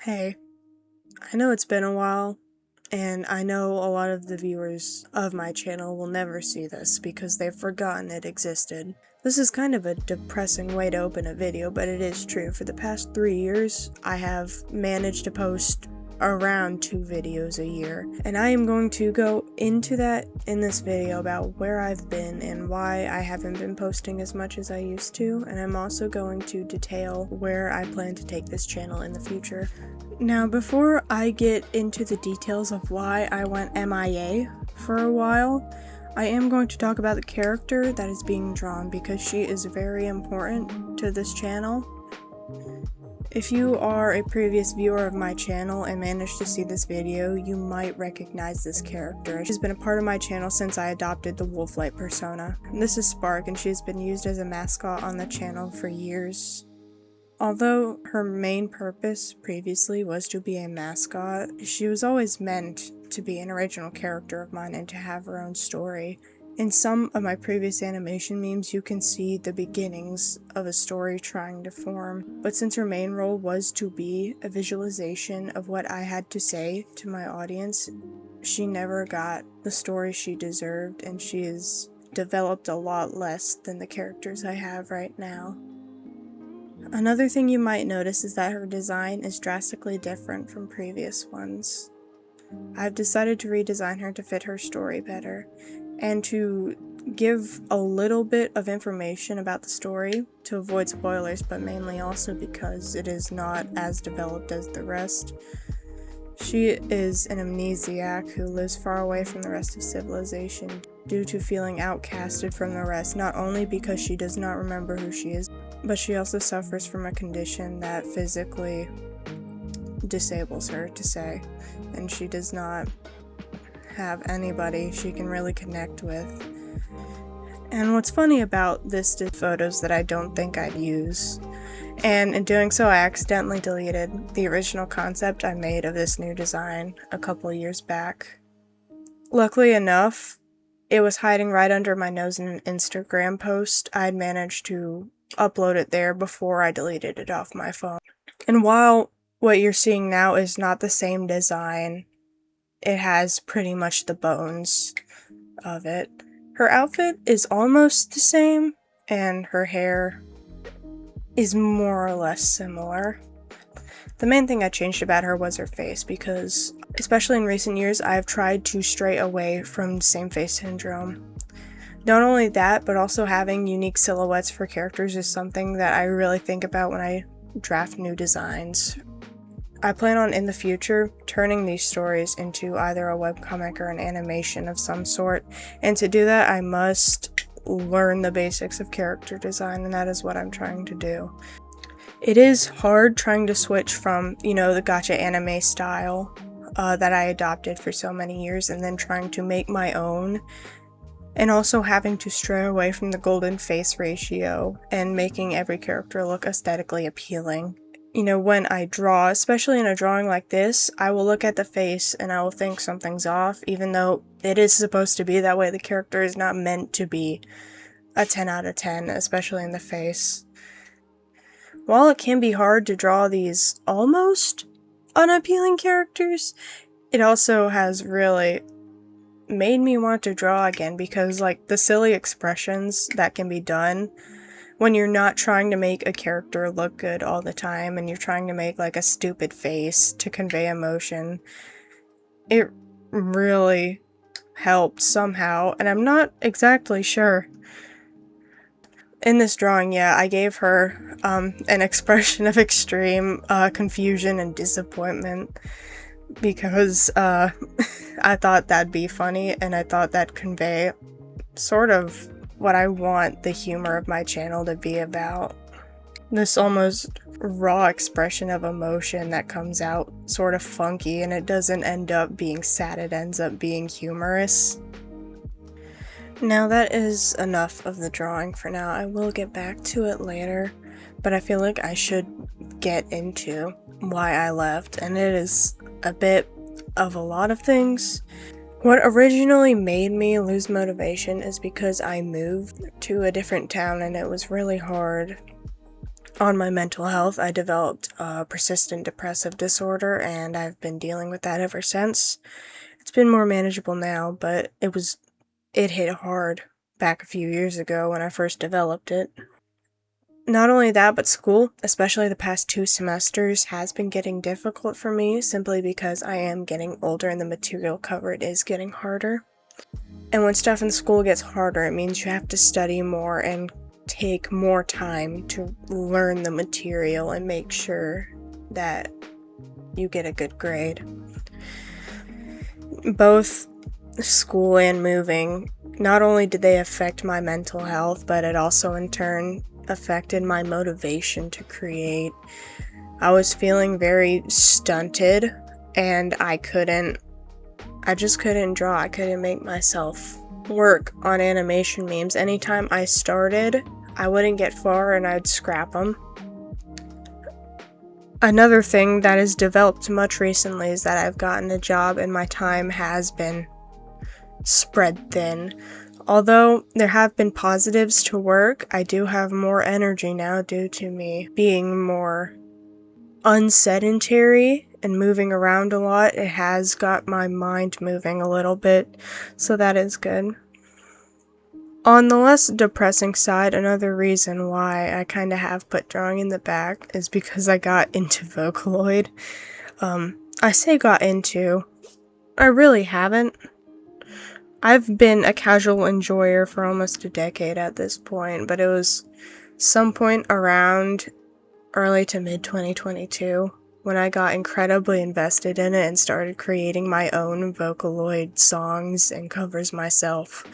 Hey, I know it's been a while, and I know a lot of the viewers of my channel will never see this because they've forgotten it existed. This is kind of a depressing way to open a video, but it is true. For the past 3 years, I have managed to post around 2 videos a year, and I am going to go into that in this video about where I've been and why I haven't been posting as much as I used to, and I'm also going to detail where I plan to take this channel in the future. Now, before I get into the details of why I went MIA for a while, I am going to talk about the character that is being drawn because she is very important to this channel. If you are a previous viewer of my channel and managed to see this video, you might recognize this character. She's been a part of my channel since I adopted the Wolf-like persona. This is Spark, and she's been used as a mascot on the channel for years. Although her main purpose previously was to be a mascot, she was always meant to be an original character of mine and to have her own story. In some of my previous animation memes, you can see the beginnings of a story trying to form, but since her main role was to be a visualization of what I had to say to my audience, she never got the story she deserved, and she has developed a lot less than the characters I have right now. Another thing you might notice is that her design is drastically different from previous ones. I've decided to redesign her to fit her story better, and to give a little bit of information about the story to avoid spoilers, but mainly also because it is not as developed as the rest. She is an amnesiac who lives far away from the rest of civilization due to feeling outcasted from the rest, not only because she does not remember who she is, but she also suffers from a condition that physically disables her, to say, and she does not have anybody she can really connect with. And what's funny about this is photos that I don't think I'd use, and in doing so I accidentally deleted the original concept I made of this new design a couple years back. Luckily enough, it was hiding right under my nose in an Instagram post. I'd managed to upload it there before I deleted it off my phone. And while what you're seeing now is not the same design, it has pretty much the bones of it. Her outfit is almost the same, and her hair is more or less similar. The main thing I changed about her was her face, because, especially in recent years, I've tried to stray away from same face syndrome. Not only that, but also having unique silhouettes for characters is something that I really think about when I draft new designs. I plan on, in the future, turning these stories into either a webcomic or an animation of some sort, and to do that I must learn the basics of character design, and that is what I'm trying to do. It is hard trying to switch from, the gacha anime style that I adopted for so many years, and then trying to make my own, and also having to stray away from the golden face ratio and making every character look aesthetically appealing. When I draw, especially in a drawing like this, I will look at the face and I will think something's off, even though it is supposed to be that way. The character is not meant to be a 10 out of 10, especially in the face. While it can be hard to draw these almost unappealing characters, it also has really made me want to draw again, because the silly expressions that can be done when you're not trying to make a character look good all the time and you're trying to make a stupid face to convey emotion, it really helped somehow, and I'm not exactly sure. In this drawing, I gave her an expression of extreme confusion and disappointment, because I thought that'd be funny, and I thought that'd convey sort of what I want the humor of my channel to be about. This almost raw expression of emotion that comes out sort of funky, and it doesn't end up being sad, it ends up being humorous. Now that is enough of the drawing for now. I will get back to it later, but I feel like I should get into why I left, and it is a bit of a lot of things. What originally made me lose motivation is because I moved to a different town and it was really hard. on my mental health. I developed a persistent depressive disorder, and I've been dealing with that ever since. It's been more manageable now, but it hit hard back a few years ago when I first developed it. Not only that, but school, especially the past 2 semesters, has been getting difficult for me simply because I am getting older and the material covered is getting harder. And when stuff in school gets harder, it means you have to study more and take more time to learn the material and make sure that you get a good grade. Both school and moving, not only did they affect my mental health, but it also in turn affected my motivation to create. I was feeling very stunted, and I just couldn't draw. I couldn't make myself work on animation memes. Anytime I started, I wouldn't get far and I'd scrap them. Another thing that has developed much recently is that I've gotten a job and my time has been spread thin. Although there have been positives to work, I do have more energy now due to me being more unsedentary and moving around a lot. It has got my mind moving a little bit, so that is good. On the less depressing side, another reason why I kind of have put drawing in the back is because I got into Vocaloid. I say got into, I really haven't. I've been a casual enjoyer for almost a decade at this point, but it was some point around early to mid 2022 when I got incredibly invested in it and started creating my own Vocaloid songs and covers myself.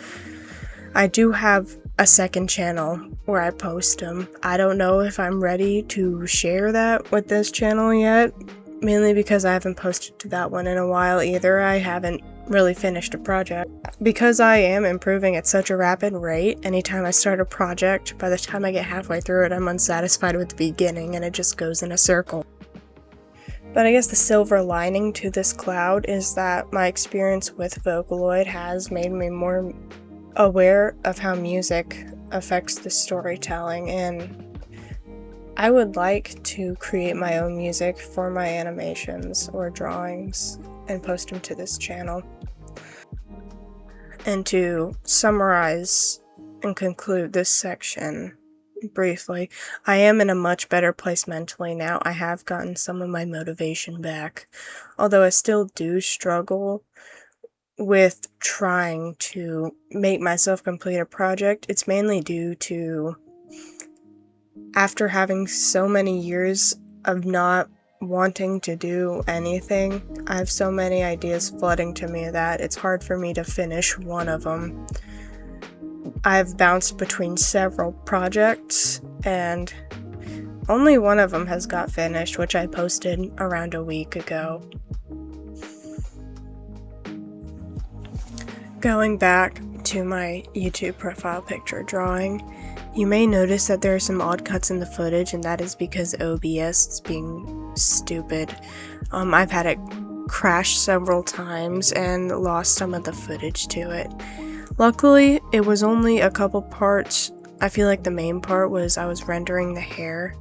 I do have a second channel where I post them. I don't know if I'm ready to share that with this channel yet, mainly because I haven't posted to that one in a while either. I haven't really finished a project. Because I am improving at such a rapid rate, anytime I start a project, by the time I get halfway through it, I'm unsatisfied with the beginning and it just goes in a circle. But I guess the silver lining to this cloud is that my experience with Vocaloid has made me more aware of how music affects the storytelling, and I would like to create my own music for my animations or drawings and post them to this channel. And to summarize and conclude this section briefly, I am in a much better place mentally now. I have gotten some of my motivation back, although I still do struggle with trying to make myself complete a project. It's mainly due to, after having so many years of not wanting to do anything, I have so many ideas flooding to me that it's hard for me to finish one of them. I've bounced between several projects, and only one of them has got finished, which I posted around a week ago. Going back to my YouTube profile picture drawing, you may notice that there are some odd cuts in the footage, and that is because OBS is being stupid. I've had it crash several times and lost some of the footage to it. Luckily, it was only a couple parts. I feel like the main part was I was rendering the hair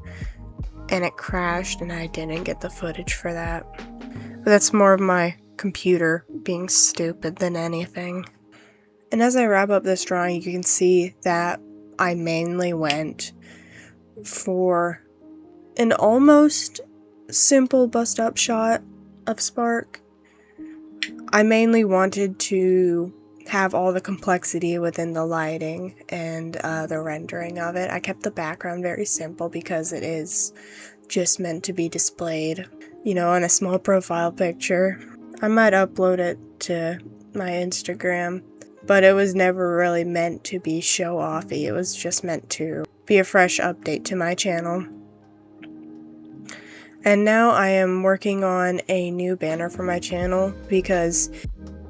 and it crashed and I didn't get the footage for that. But that's more of my computer being stupid than anything. And as I wrap up this drawing, you can see that I mainly went for an almost simple bust-up shot of Spark. I mainly wanted to have all the complexity within the lighting and the rendering of it. I kept the background very simple because it is just meant to be displayed, on a small profile picture. I might upload it to my Instagram, but it was never really meant to be show-offy. It was just meant to be a fresh update to my channel. And now I am working on a new banner for my channel because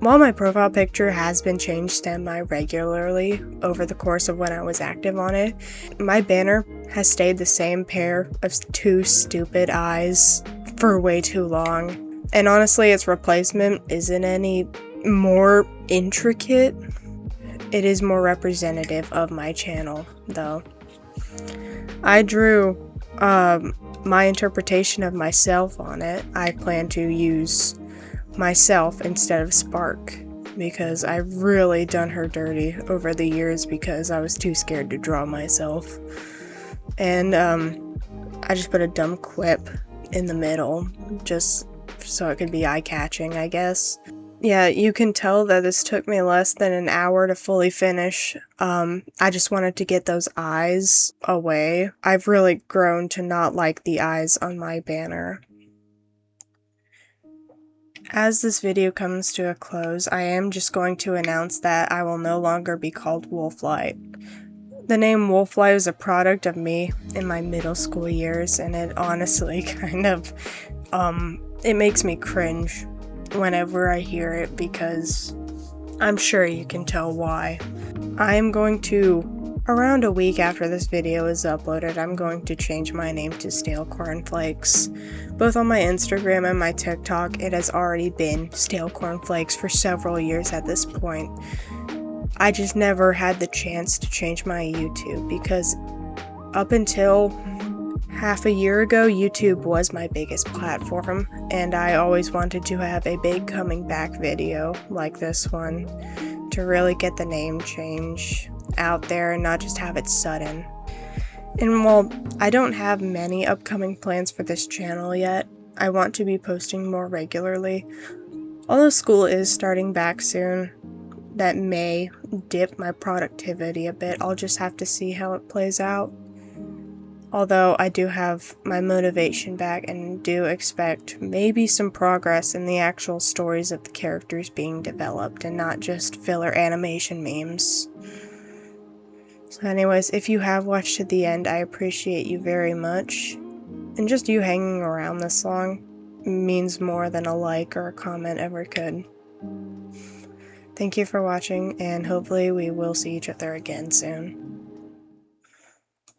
while my profile picture has been changed semi-regularly over the course of when I was active on it, my banner has stayed the same pair of 2 stupid eyes for way too long. And honestly, its replacement isn't any more intricate. It is more representative of my channel, though. I drew my interpretation of myself on it, I plan to use myself instead of Spark, because I've really done her dirty over the years because I was too scared to draw myself. And I just put a dumb quip in the middle, just so it could be eye-catching, I guess. Yeah, you can tell that this took me less than an hour to fully finish. I just wanted to get those eyes away. I've really grown to not like the eyes on my banner. As this video comes to a close, I am just going to announce that I will no longer be called Wolflight. The name Wolflight is a product of me in my middle school years, and it honestly kind of, it makes me cringe whenever I hear it, because I'm sure you can tell why. I am going to, around a week after this video is uploaded, I'm going to change my name to Stale Cornflakes. Both on my Instagram and my TikTok, it has already been Stale Cornflakes for several years at this point. I just never had the chance to change my YouTube, because up until half a year ago, YouTube was my biggest platform, and I always wanted to have a big coming back video like this one to really get the name change out there and not just have it sudden. And while I don't have many upcoming plans for this channel yet, I want to be posting more regularly. Although school is starting back soon, that may dip my productivity a bit. I'll just have to see how it plays out. Although I do have my motivation back and do expect maybe some progress in the actual stories of the characters being developed and not just filler animation memes. So anyways, if you have watched to the end, I appreciate you very much. And just you hanging around this long means more than a like or a comment ever could. Thank you for watching, and hopefully we will see each other again soon.